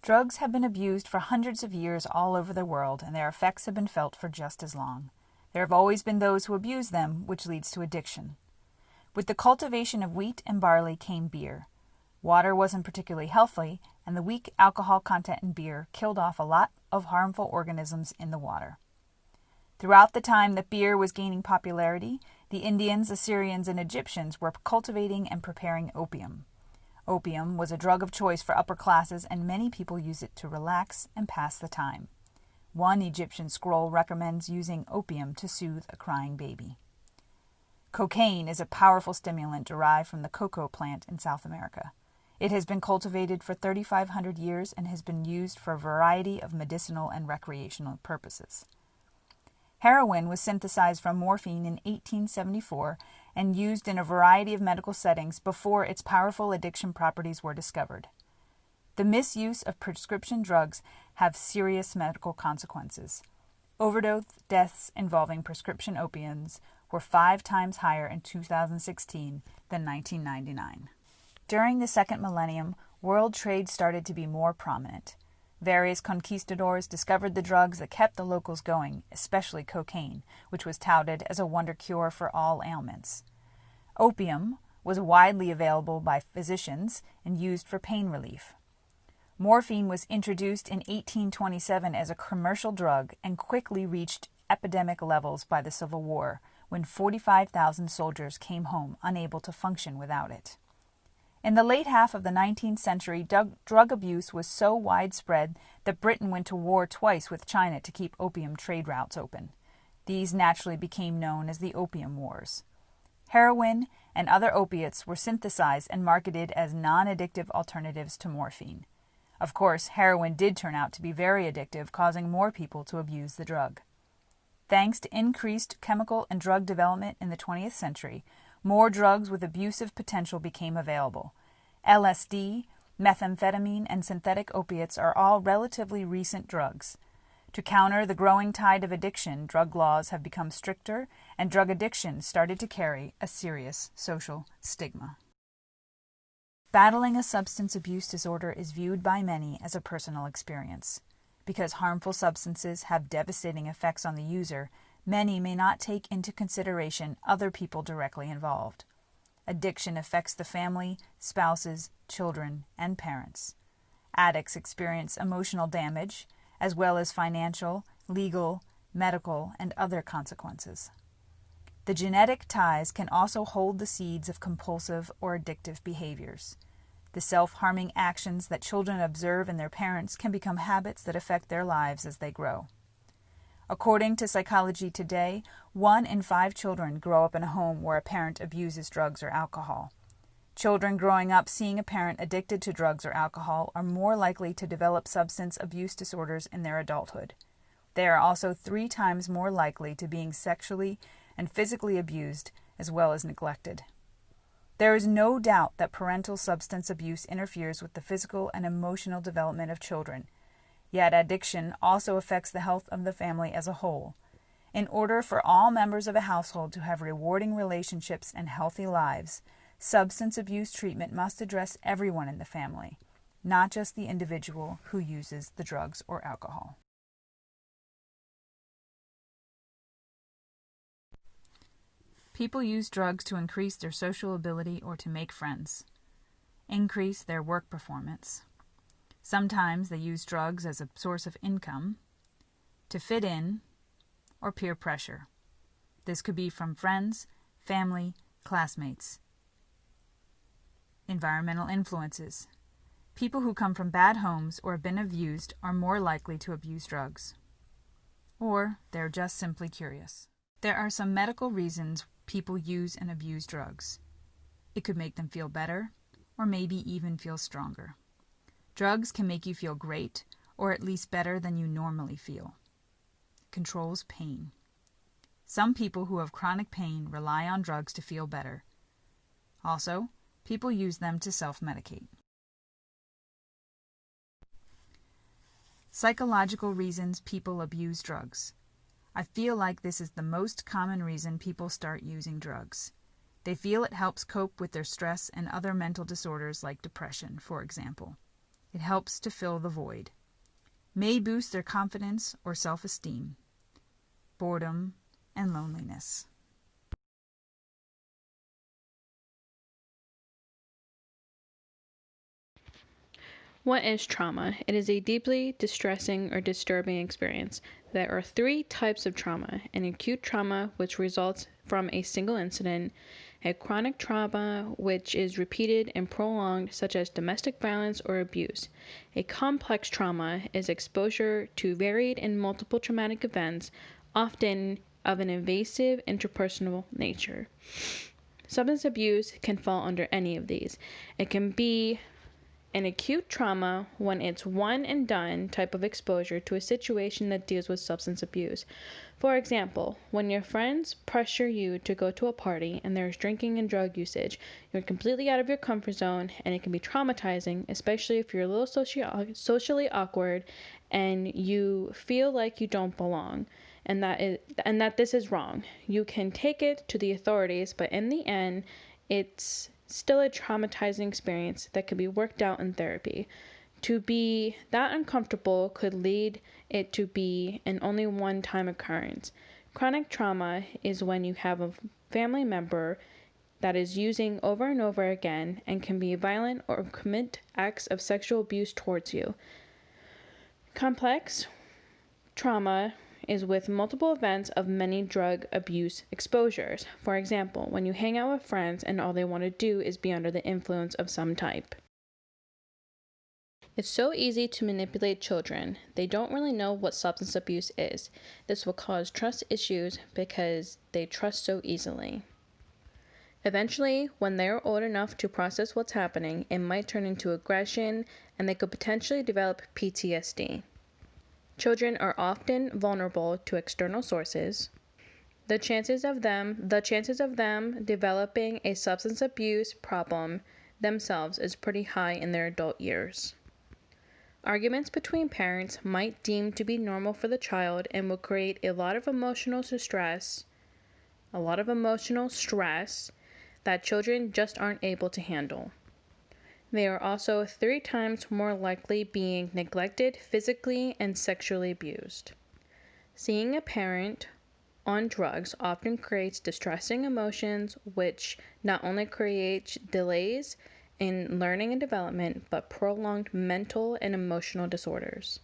Drugs have been abused for hundreds of years all over the world, and their effects have been felt for just as long. There have always been those who abuse them, which leads to addiction. With the cultivation of wheat and barley came beer. Water wasn't particularly healthy, and the weak alcohol content in beer killed off a lot of harmful organisms in the water. Throughout the time that beer was gaining popularity, the Indians, Assyrians, and Egyptians were cultivating and preparing opium. Opium was a drug of choice for upper classes, and many people use it to relax and pass the time. One Egyptian scroll recommends using opium to soothe a crying baby. Cocaine is a powerful stimulant derived from the cocoa plant in South America. It has been cultivated for 3,500 years and has been used for a variety of medicinal and recreational purposes. Heroin was synthesized from morphine in 1874 and used in a variety of medical settings before its powerful addiction properties were discovered. The misuse of prescription drugs have serious medical consequences. Overdose deaths involving prescription opiates were 5 times higher in 2016 than 1999. During the second millennium, world trade started to be more prominent. Various conquistadors discovered the drugs that kept the locals going, especially cocaine, which was touted as a wonder cure for all ailments. Opium was widely available by physicians and used for pain relief. Morphine was introduced in 1827 as a commercial drug and quickly reached epidemic levels by the Civil War, when 45,000 soldiers came home unable to function without it. In the late half of the 19th century, drug abuse was so widespread that Britain went to war twice with China to keep opium trade routes open. These naturally became known as the Opium Wars. Heroin and other opiates were synthesized and marketed as non-addictive alternatives to morphine. Of course, heroin did turn out to be very addictive, causing more people to abuse the drug. Thanks to increased chemical and drug development in the 20th century, more drugs with abusive potential became available. LSD, methamphetamine, and synthetic opiates are all relatively recent drugs. To counter the growing tide of addiction, drug laws have become stricter, and drug addiction started to carry a serious social stigma. Battling a substance abuse disorder is viewed by many as a personal experience. Because harmful substances have devastating effects on the user, many may not take into consideration other people directly involved. Addiction affects the family, spouses, children, and parents. Addicts experience emotional damage, as well as financial, legal, medical, and other consequences. The genetic ties can also hold the seeds of compulsive or addictive behaviors. The self-harming actions that children observe in their parents can become habits that affect their lives as they grow. According to Psychology Today, 1 in 5 children grow up in a home where a parent abuses drugs or alcohol. Children growing up seeing a parent addicted to drugs or alcohol are more likely to develop substance abuse disorders in their adulthood. They are also 3 times more likely to being sexually and physically abused as well as neglected. There is no doubt that parental substance abuse interferes with the physical and emotional development of children. Yet addiction also affects the health of the family as a whole. In order for all members of a household to have rewarding relationships and healthy lives, substance abuse treatment must address everyone in the family, not just the individual who uses the drugs or alcohol. People use drugs to increase their social ability or to make friends, increase their work performance. Sometimes they use drugs as a source of income, to fit in, or peer pressure. This could be from friends, family, classmates. Environmental influences. People who come from bad homes or have been abused are more likely to abuse drugs. Or they're just simply curious. There are some medical reasons people use and abuse drugs. It could make them feel better, or maybe even feel stronger. Drugs can make you feel great, or at least better than you normally feel. Controls pain. Some people who have chronic pain rely on drugs to feel better. Also, people use them to self-medicate. Psychological reasons people abuse drugs. I feel like this is the most common reason people start using drugs. They feel it helps cope with their stress and other mental disorders like depression, for example. It helps to fill the void. May boost their confidence or self-esteem, boredom, and loneliness. What is trauma? It is a deeply distressing or disturbing experience. There are three types of trauma: an acute trauma, which results from a single incident, a chronic trauma, which is repeated and prolonged, such as domestic violence or abuse. A complex trauma is exposure to varied and multiple traumatic events, often of an invasive interpersonal nature. Substance abuse can fall under any of these. It can be an acute trauma when it's one and done type of exposure to a situation that deals with substance abuse. For example, when your friends pressure you to go to a party and there's drinking and drug usage, you're completely out of your comfort zone, and it can be traumatizing, especially if you're a little socially awkward and you feel like you don't belong. And that this is wrong. You can take it to the authorities, but in the end, it's still a traumatizing experience that could be worked out in therapy. To be that uncomfortable could lead it to be an only one-time occurrence. Chronic trauma is when you have a family member that is using over and over again and can be violent or commit acts of sexual abuse towards you. Complex trauma is with multiple events of many drug abuse exposures. For example, when you hang out with friends and all they want to do is be under the influence of some type. It's so easy to manipulate children. They don't really know what substance abuse is. This will cause trust issues because they trust so easily. Eventually, when they're old enough to process what's happening, it might turn into aggression and they could potentially develop PTSD. Children are often vulnerable to external sources. The chances of them developing a substance abuse problem themselves is pretty high in their adult years. Arguments between parents might deem to be normal for the child and will create a lot of emotional stress that children just aren't able to handle. They are also 3 times more likely being neglected, physically and sexually abused. Seeing a parent on drugs often creates distressing emotions, which not only creates delays in learning and development, but prolonged mental and emotional disorders.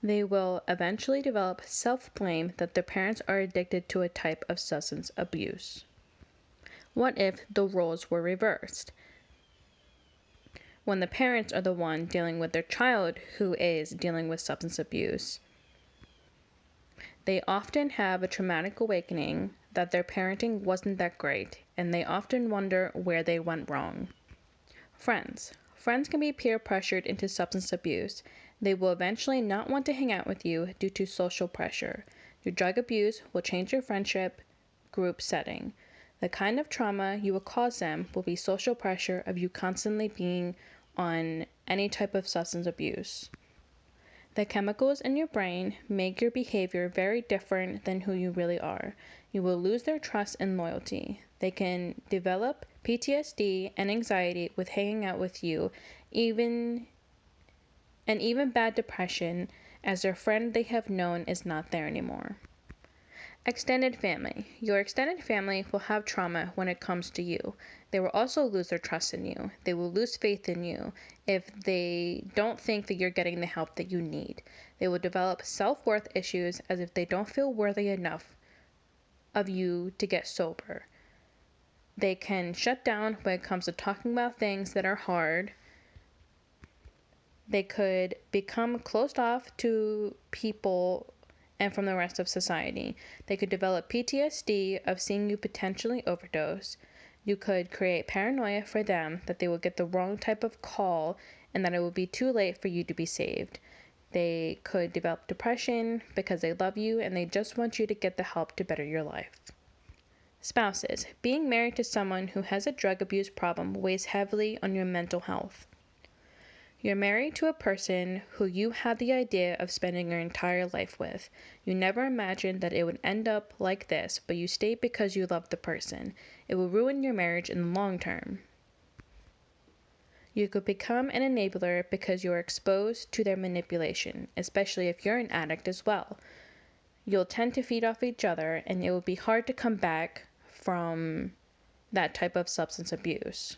They will eventually develop self-blame that their parents are addicted to a type of substance abuse. What if the roles were reversed? When the parents are the one dealing with their child who is dealing with substance abuse, they often have a traumatic awakening that their parenting wasn't that great, and they often wonder where they went wrong. Friends can be peer pressured into substance abuse. They will eventually not want to hang out with you due to social pressure. Your drug abuse will change your friendship group setting. The kind of trauma you will cause them will be social pressure of you constantly being on any type of substance abuse. The chemicals in your brain make your behavior very different than who you really are. You will lose their trust and loyalty. They can develop PTSD and anxiety with hanging out with you, even bad depression, as their friend they have known is not there anymore. Extended family. Your extended family will have trauma when it comes to you. They will also lose their trust in you. They will lose faith in you if they don't think that you're getting the help that you need. They will develop self-worth issues as if they don't feel worthy enough of you to get sober. They can shut down when it comes to talking about things that are hard. They could become closed off to people and from the rest of society. They could develop PTSD of seeing you potentially overdose. You could create paranoia for them that they will get the wrong type of call and that it will be too late for you to be saved. They could develop depression because they love you and they just want you to get the help to better your life. Spouses. Being married to someone who has a drug abuse problem weighs heavily on your mental health. You're married to a person who you had the idea of spending your entire life with. You never imagined that it would end up like this, but you stayed because you love the person. It will ruin your marriage in the long term. You could become an enabler because you're exposed to their manipulation, especially if you're an addict as well. You'll tend to feed off each other, and it will be hard to come back from that type of substance abuse.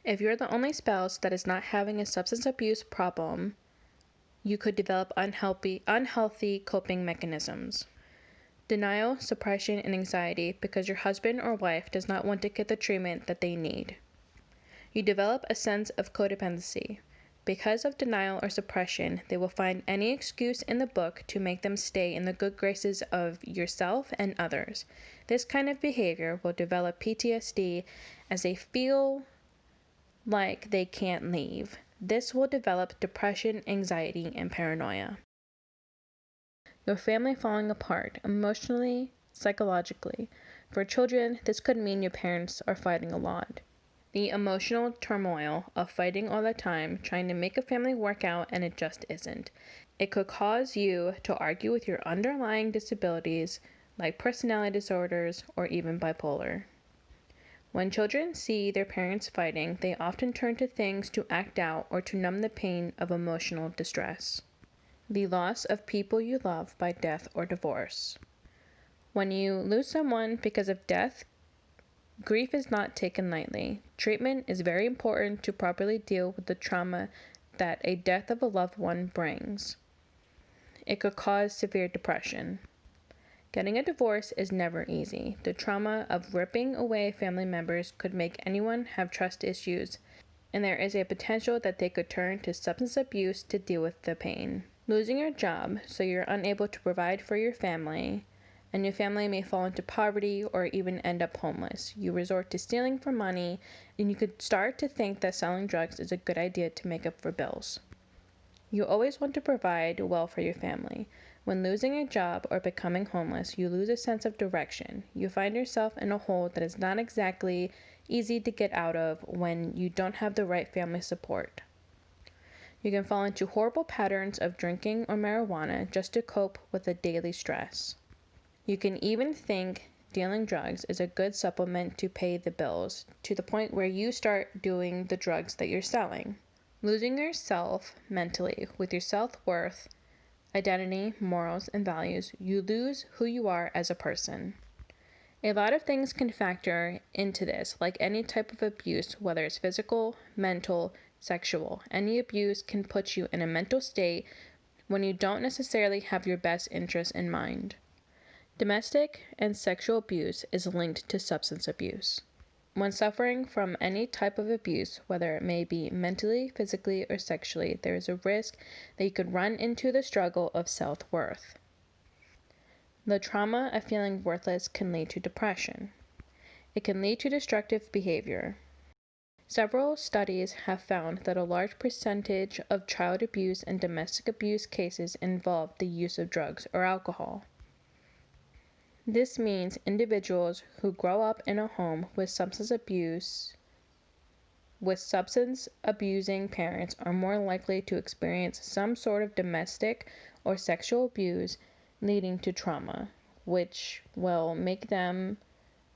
If you're the only spouse that is not having a substance abuse problem, you could develop unhealthy coping mechanisms. Denial, suppression, and anxiety because your husband or wife does not want to get the treatment that they need. You develop a sense of codependency. Because of denial or suppression, they will find any excuse in the book to make them stay in the good graces of yourself and others. This kind of behavior will develop PTSD as they feel like they can't leave. This will develop depression, anxiety, and paranoia. Your family falling apart emotionally, psychologically. For children, this could mean your parents are fighting a lot. The emotional turmoil of fighting all the time, trying to make a family work out, and it just isn't. It could cause you to argue with your underlying disabilities like personality disorders or even bipolar. When children see their parents fighting, they often turn to things to act out or to numb the pain of emotional distress. The loss of people you love by death or divorce. When you lose someone because of death, grief is not taken lightly. Treatment is very important to properly deal with the trauma that a death of a loved one brings. It could cause severe depression. Getting a divorce is never easy. The trauma of ripping away family members could make anyone have trust issues, and there is a potential that they could turn to substance abuse to deal with the pain. Losing your job so you're unable to provide for your family, and your family may fall into poverty or even end up homeless. You resort to stealing for money, and you could start to think that selling drugs is a good idea to make up for bills. You always want to provide well for your family. When losing a job or becoming homeless, you lose a sense of direction. You find yourself in a hole that is not exactly easy to get out of when you don't have the right family support. You can fall into horrible patterns of drinking or marijuana just to cope with the daily stress. You can even think dealing drugs is a good supplement to pay the bills, to the point where you start doing the drugs that you're selling. Losing yourself mentally with your self-worth, identity, morals, and values, you lose who you are as a person. A lot of things can factor into this, like any type of abuse, whether it's physical, mental, sexual. Any abuse can put you in a mental state when you don't necessarily have your best interests in mind. Domestic and sexual abuse is linked to substance abuse. When suffering from any type of abuse, whether it may be mentally, physically, or sexually, there is a risk that you could run into the struggle of self-worth. The trauma of feeling worthless can lead to depression. It can lead to destructive behavior. Several studies have found that a large percentage of child abuse and domestic abuse cases involve the use of drugs or alcohol. This means individuals who grow up in a home with substance abusing parents are more likely to experience some sort of domestic or sexual abuse leading to trauma, which will make them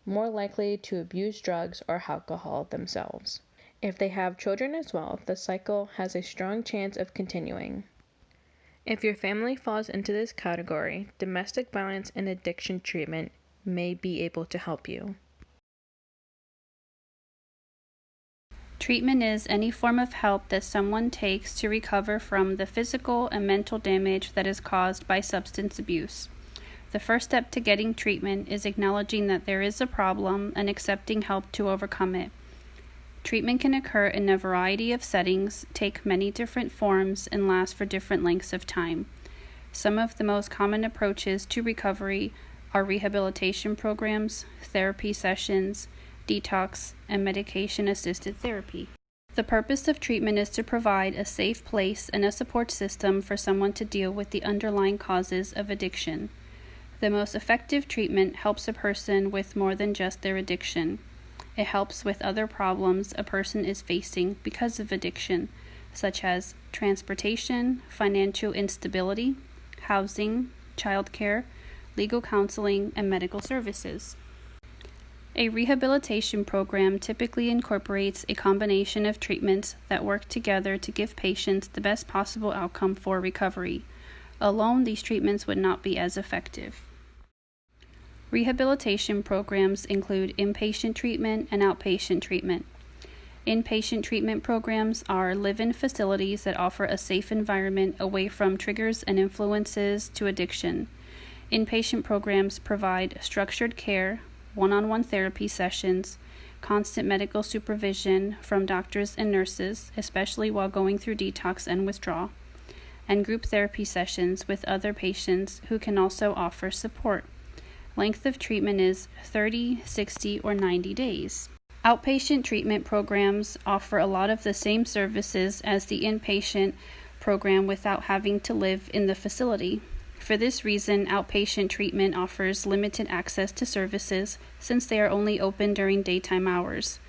more likely to abuse drugs or alcohol themselves. If they have children as well, the cycle has a strong chance of continuing. If your family falls into this category, domestic violence and addiction treatment may be able to help you. Treatment is any form of help that someone takes to recover from the physical and mental damage that is caused by substance abuse. The first step to getting treatment is acknowledging that there is a problem and accepting help to overcome it. Treatment can occur in a variety of settings, take many different forms, and last for different lengths of time. Some of the most common approaches to recovery are rehabilitation programs, therapy sessions, detox, and medication-assisted therapy. The purpose of treatment is to provide a safe place and a support system for someone to deal with the underlying causes of addiction. The most effective treatment helps a person with more than just their addiction. It helps with other problems a person is facing because of addiction, such as transportation, financial instability, housing, childcare, legal counseling, and medical services. A rehabilitation program typically incorporates a combination of treatments that work together to give patients the best possible outcome for recovery. Alone, these treatments would not be as effective. Rehabilitation programs include inpatient treatment and outpatient treatment. Inpatient treatment programs are live-in facilities that offer a safe environment away from triggers and influences to addiction. Inpatient programs provide structured care, one-on-one therapy sessions, constant medical supervision from doctors and nurses, especially while going through detox and withdrawal, and group therapy sessions with other patients who can also offer support. Length of treatment is 30, 60, or 90 days. Outpatient treatment programs offer a lot of the same services as the inpatient program without having to live in the facility. For this reason, outpatient treatment offers limited access to services since they are only open during daytime hours.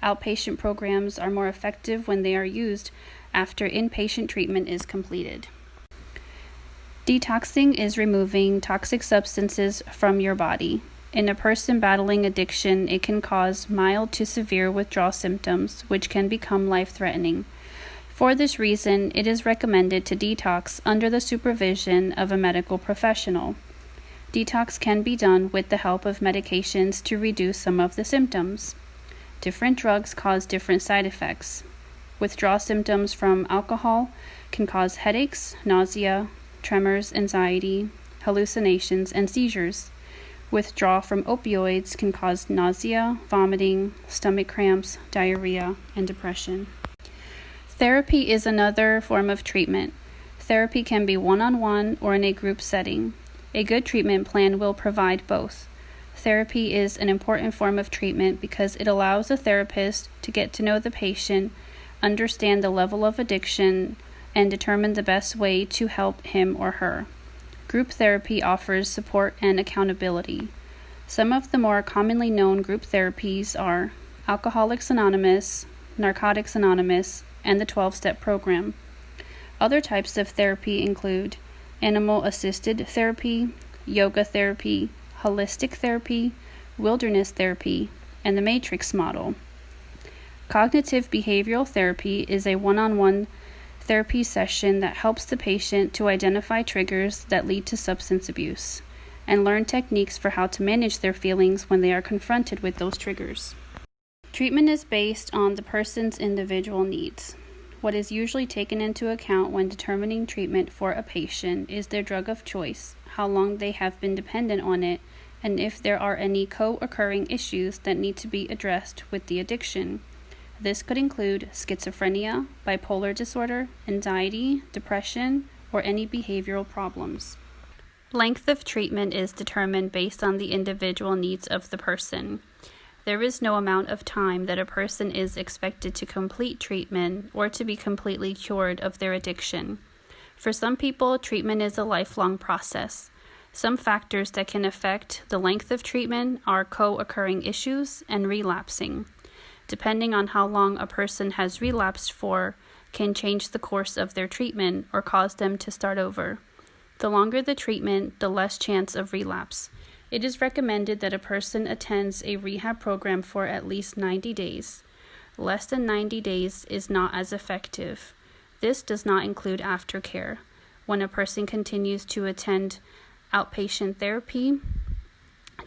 Outpatient programs are more effective when they are used after inpatient treatment is completed. Detoxing is removing toxic substances from your body. In a person battling addiction, it can cause mild to severe withdrawal symptoms, which can become life-threatening. For this reason, it is recommended to detox under the supervision of a medical professional. Detox can be done with the help of medications to reduce some of the symptoms. Different drugs cause different side effects. Withdrawal symptoms from alcohol can cause headaches, nausea, tremors, anxiety, hallucinations, and seizures. Withdrawal from opioids can cause nausea, vomiting, stomach cramps, diarrhea, and depression. Therapy is another form of treatment. Therapy can be one-on-one or in a group setting. A good treatment plan will provide both. Therapy is an important form of treatment because it allows a therapist to get to know the patient, understand the level of addiction, and determine the best way to help him or her. Group therapy offers support and accountability. Some of the more commonly known group therapies are Alcoholics Anonymous, Narcotics Anonymous, and the 12-Step Program. Other types of therapy include animal-assisted therapy, yoga therapy, holistic therapy, wilderness therapy, and the Matrix model. Cognitive behavioral therapy is a one-on-one therapy session that helps the patient to identify triggers that lead to substance abuse and learn techniques for how to manage their feelings when they are confronted with those triggers. Treatment is based on the person's individual needs. What is usually taken into account when determining treatment for a patient is their drug of choice, how long they have been dependent on it, and if there are any co-occurring issues that need to be addressed with the addiction. This could include schizophrenia, bipolar disorder, anxiety, depression, or any behavioral problems. Length of treatment is determined based on the individual needs of the person. There is no amount of time that a person is expected to complete treatment or to be completely cured of their addiction. For some people, treatment is a lifelong process. Some factors that can affect the length of treatment are co-occurring issues and relapsing. Depending on how long a person has relapsed for, can change the course of their treatment or cause them to start over. The longer the treatment, the less chance of relapse. It is recommended that a person attends a rehab program for at least 90 days. Less than 90 days is not as effective. This does not include aftercare. When a person continues to attend outpatient therapy,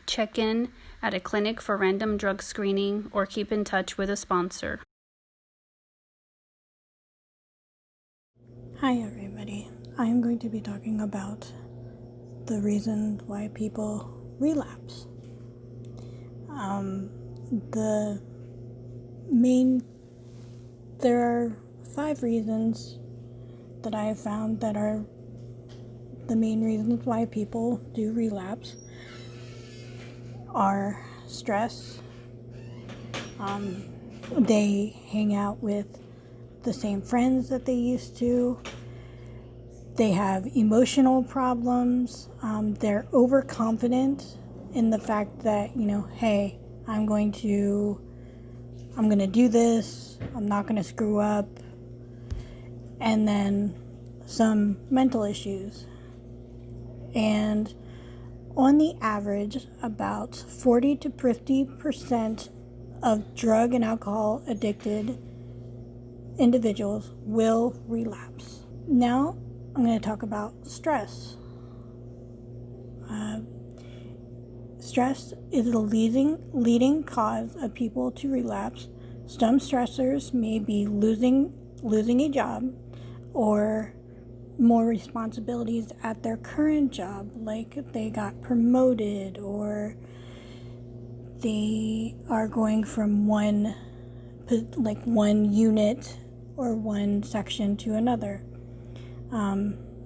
check in at a clinic for random drug screening, or keep in touch with a sponsor. Hi everybody. I am going to be talking about the reasons why people relapse. There are 5 reasons that I have found that are the main reasons why people do relapse. Are stress. They hang out with the same friends that they used to. They have emotional problems. They're overconfident in the fact that, hey, I'm going to do this. I'm not going to screw up. And then some mental issues. And On the average, about 40 to 50% of drug and alcohol addicted individuals will relapse. Now, I'm going to talk about stress. Stress is the leading cause of people to relapse. Some stressors may be losing a job or more responsibilities at their current job, like they got promoted or they are going from one unit or one section to another.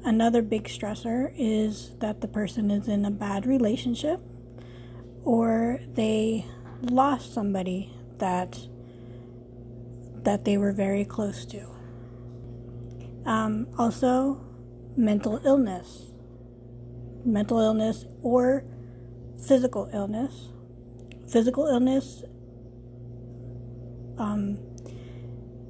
Another big stressor is that the person is in a bad relationship or they lost somebody that they were very close to. Also, mental illness or physical illness. Physical illness,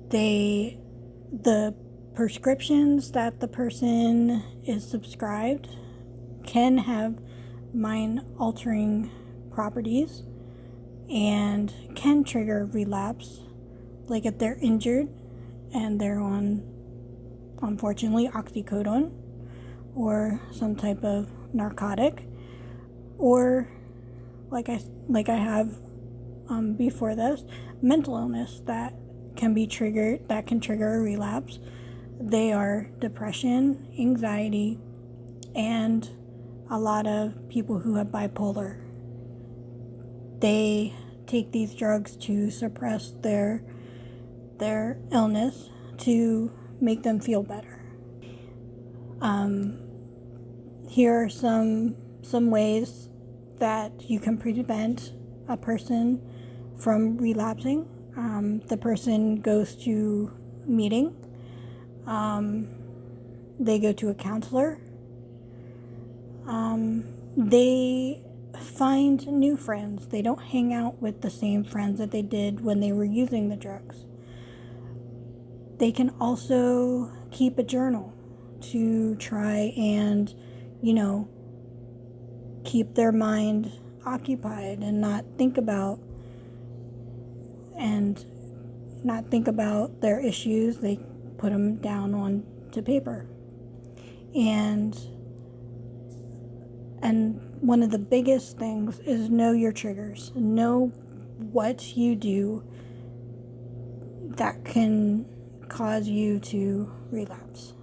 the prescriptions that the person is subscribed can have mind-altering properties and can trigger relapse, like if they're injured and they're on, unfortunately, oxycodone or some type of narcotic, or like I have before this, mental illness that can trigger a relapse. They are depression, anxiety, and a lot of people who have bipolar. They take these drugs to suppress their illness to make them feel better. Here are some ways that you can prevent a person from relapsing. The person goes to a meeting. They go to a counselor. They find new friends. They don't hang out with the same friends that they did when they were using the drugs. They can also keep a journal to try and, keep their mind occupied and not think about their issues. They put them down onto paper. And one of the biggest things is know your triggers. Know what you do that can cause you to relapse.